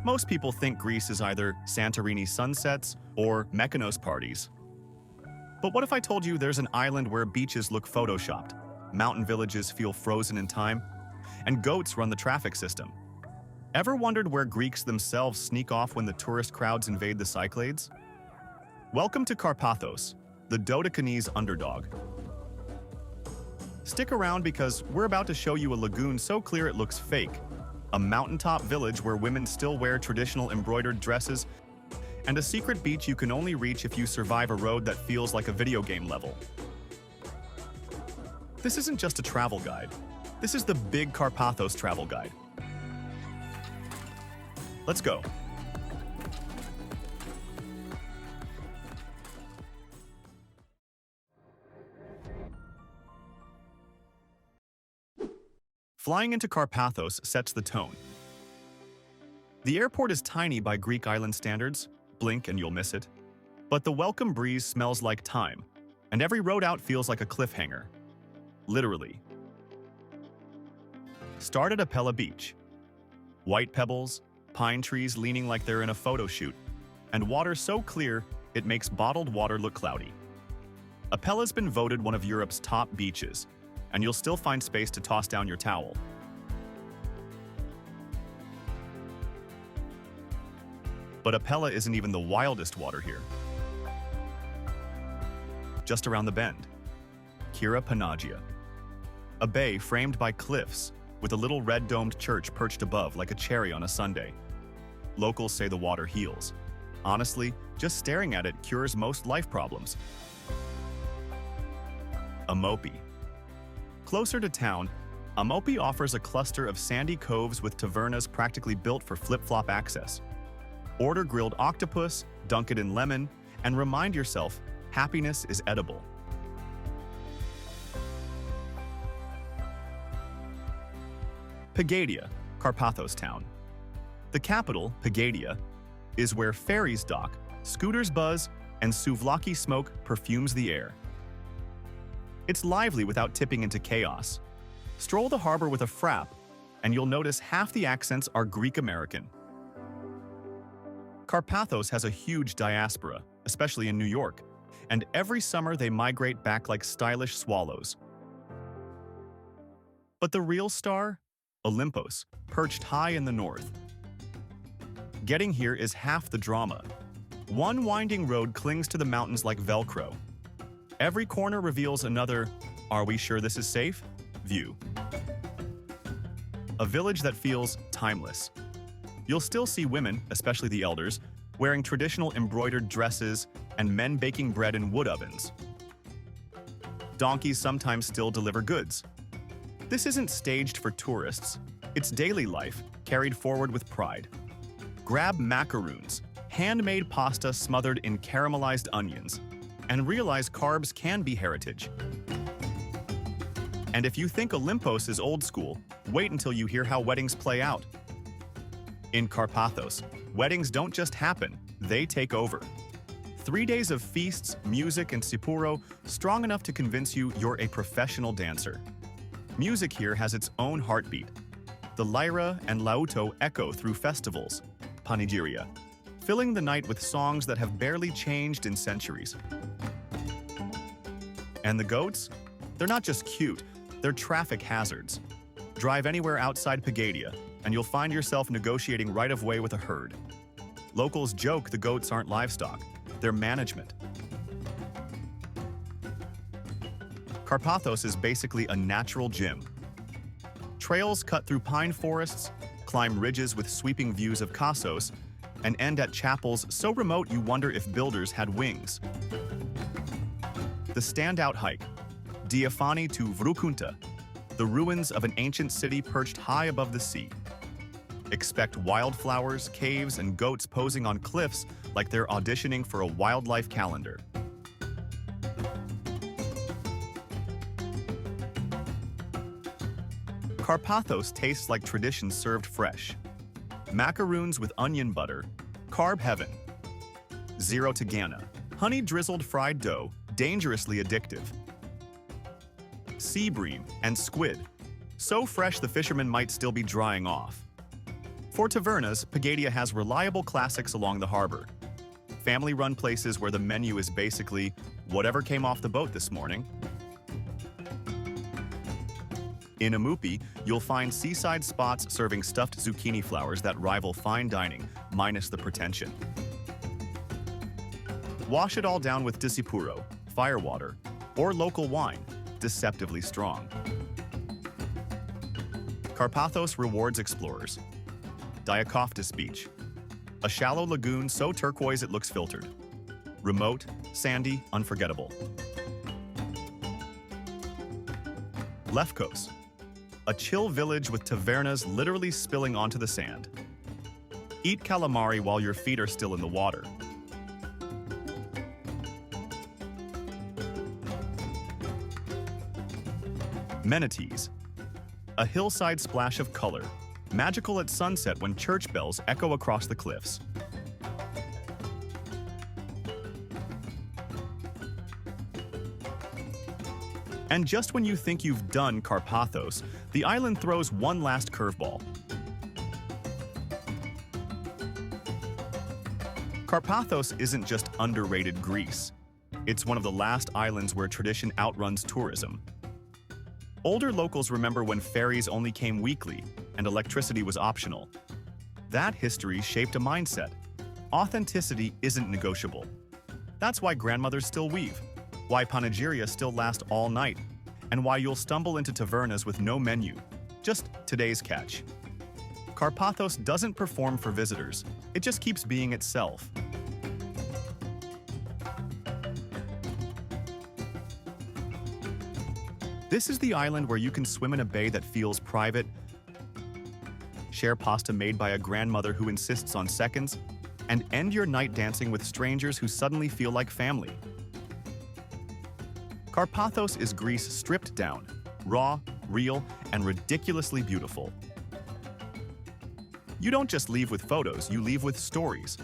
Most people think Greece is either Santorini sunsets or Mykonos parties. But what if I told you there's an island where beaches look photoshopped, mountain villages feel frozen in time, and goats run the traffic system? Ever wondered where Greeks themselves sneak off when the tourist crowds invade the Cyclades? Welcome to Karpathos, the Dodecanese underdog. Stick around because we're about to show you a lagoon so clear it looks fake, a mountaintop village where women still wear traditional embroidered dresses, and a secret beach you can only reach if you survive a road that feels like a video game level. This isn't just a travel guide. This is the big Karpathos travel guide. Let's go. Flying into Karpathos sets the tone. The airport is tiny by Greek island standards, blink and you'll miss it. But the welcome breeze smells like time, and every road out feels like a cliffhanger. Literally. Start at Apella Beach. White pebbles, pine trees leaning like they're in a photo shoot, and water so clear it makes bottled water look cloudy. Apella's been voted one of Europe's top beaches, and you'll still find space to toss down your towel. But Apella isn't even the wildest water here. Just around the bend, Kyra Panagia, a bay framed by cliffs with a little red-domed church perched above like a cherry on a sundae. Locals say the water heals. Honestly, just staring at it cures most life problems. Ammopi. Closer to town, Ammopi offers a cluster of sandy coves with tavernas practically built for flip-flop access. Order grilled octopus, dunk it in lemon, and remind yourself, happiness is edible. Pigadia, Karpathos town. The capital, Pigadia, is where ferries dock, scooters buzz, and souvlaki smoke perfumes the air. It's lively without tipping into chaos. Stroll the harbor with a frap, and you'll notice half the accents are Greek-American. Karpathos has a huge diaspora, especially in New York, and every summer they migrate back like stylish swallows. But the real star? Olympos, perched high in the north. Getting here is half the drama. One winding road clings to the mountains like Velcro. Every corner reveals another, "Are we sure this is safe?" view. A village that feels timeless. You'll still see women, especially the elders, wearing traditional embroidered dresses and men baking bread in wood ovens. Donkeys sometimes still deliver goods. This isn't staged for tourists. It's daily life, carried forward with pride. Grab macarounes, handmade pasta smothered in caramelized onions, and realize carbs can be heritage. And if you think Olympos is old school, wait until you hear how weddings play out. In Karpathos, weddings don't just happen, they take over. 3 days of feasts, music, and sipuro strong enough to convince you you're a professional dancer. Music here has its own heartbeat. The lyra and lauto echo through festivals, panigiria, filling the night with songs that have barely changed in centuries. And the goats? They're not just cute, they're traffic hazards. Drive anywhere outside Pigadia, and you'll find yourself negotiating right-of-way with a herd. Locals joke the goats aren't livestock, they're management. Karpathos is basically a natural gym. Trails cut through pine forests, climb ridges with sweeping views of Kassos, and end at chapels so remote you wonder if builders had wings. The standout hike, Diakoftis to Vroukounta, the ruins of an ancient city perched high above the sea. Expect wildflowers, caves, and goats posing on cliffs like they're auditioning for a wildlife calendar. Karpathos tastes like tradition served fresh. Macarounes with onion butter, carb heaven. Zero to Ghana, honey-drizzled fried dough, dangerously addictive. Sea bream and squid, so fresh the fishermen might still be drying off. For tavernas, Pigadia has reliable classics along the harbor. Family-run places where the menu is basically whatever came off the boat this morning. In Ammopi, you'll find seaside spots serving stuffed zucchini flowers that rival fine dining, minus the pretension. Wash it all down with disipuro, firewater, or local wine, deceptively strong. Karpathos rewards explorers. Diakoftis Beach, a shallow lagoon so turquoise it looks filtered. Remote, sandy, unforgettable. Lefkos, a chill village with tavernas literally spilling onto the sand. Eat calamari while your feet are still in the water. Menetes, a hillside splash of color, magical at sunset when church bells echo across the cliffs. And just when you think you've done Karpathos, the island throws one last curveball. Karpathos isn't just underrated Greece. It's one of the last islands where tradition outruns tourism. Older locals remember when ferries only came weekly and electricity was optional. That history shaped a mindset. Authenticity isn't negotiable. That's why grandmothers still weave, why panigiria still last all night, and why you'll stumble into tavernas with no menu, just today's catch. Karpathos doesn't perform for visitors, it just keeps being itself. This is the island where you can swim in a bay that feels private, share pasta made by a grandmother who insists on seconds, and end your night dancing with strangers who suddenly feel like family. Karpathos is Greece stripped down, raw, real, and ridiculously beautiful. You don't just leave with photos, you leave with stories.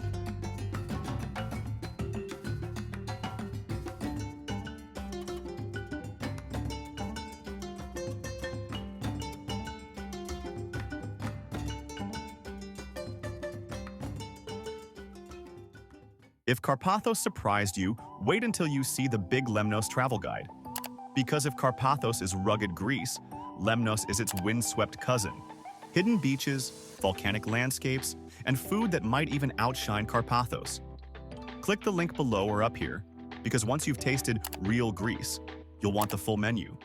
If Karpathos surprised you, wait until you see the Big Lemnos travel guide. Because if Karpathos is rugged Greece, Lemnos is its windswept cousin. Hidden beaches, volcanic landscapes, and food that might even outshine Karpathos. Click the link below or up here, because once you've tasted real Greece, you'll want the full menu.